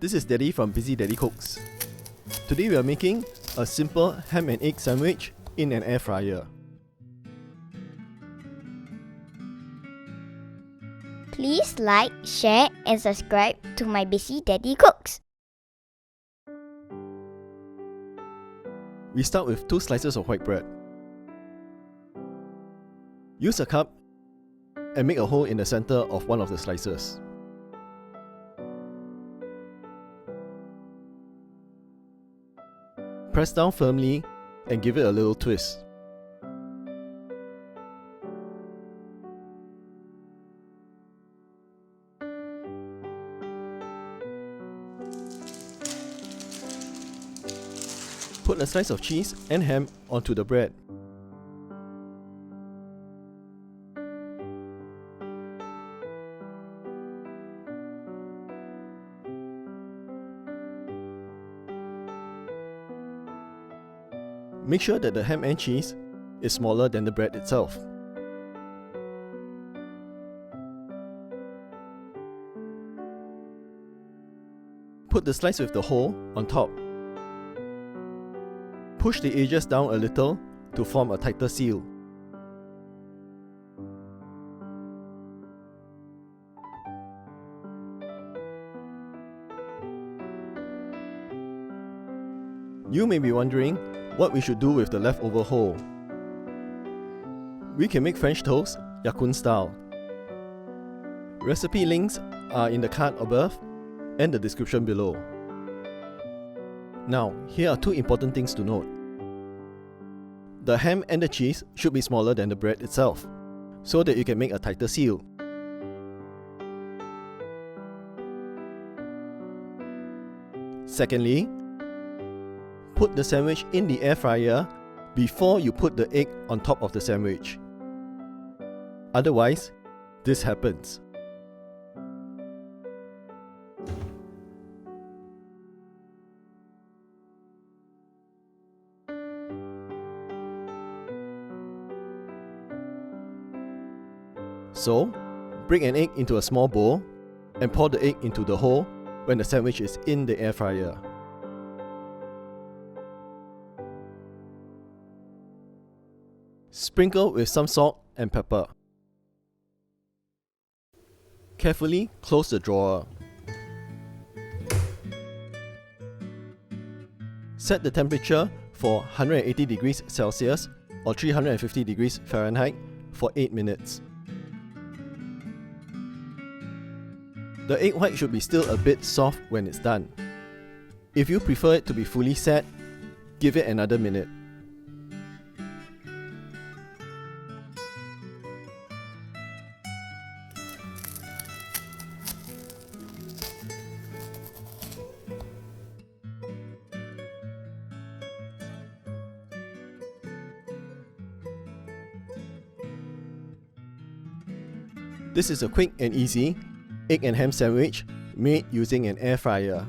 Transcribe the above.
This is Daddy from Busy Daddy Cooks. Today we are making a simple ham and egg sandwich in an air fryer. Please like, share and subscribe to my Busy Daddy Cooks. We start with 2 slices of white bread. Use a cup and make a hole in the center of one of the slices. Press down firmly and give it a little twist. Put a slice of cheese and ham onto the bread. Make sure that the ham and cheese is smaller than the bread itself. Put the slice with the hole on top. Push the edges down a little to form a tighter seal. You may be wondering what we should do with the leftover hole. We can make French toast, Ya Kun style. Recipe links are in the card above and the description below. Now, here are 2 important things to note. The ham and the cheese should be smaller than the bread itself, so that you can make a tighter seal. Secondly, put the sandwich in the air fryer before you put the egg on top of the sandwich. Otherwise, this happens. So, break an egg into a small bowl and pour the egg into the hole when the sandwich is in the air fryer. Sprinkle with some salt and pepper. Carefully close the drawer. Set the temperature for 180 degrees Celsius or 350 degrees Fahrenheit for 8 minutes. The egg white should be still a bit soft when it's done. If you prefer it to be fully set, give it another minute. This is a quick and easy egg and ham sandwich made using an air fryer.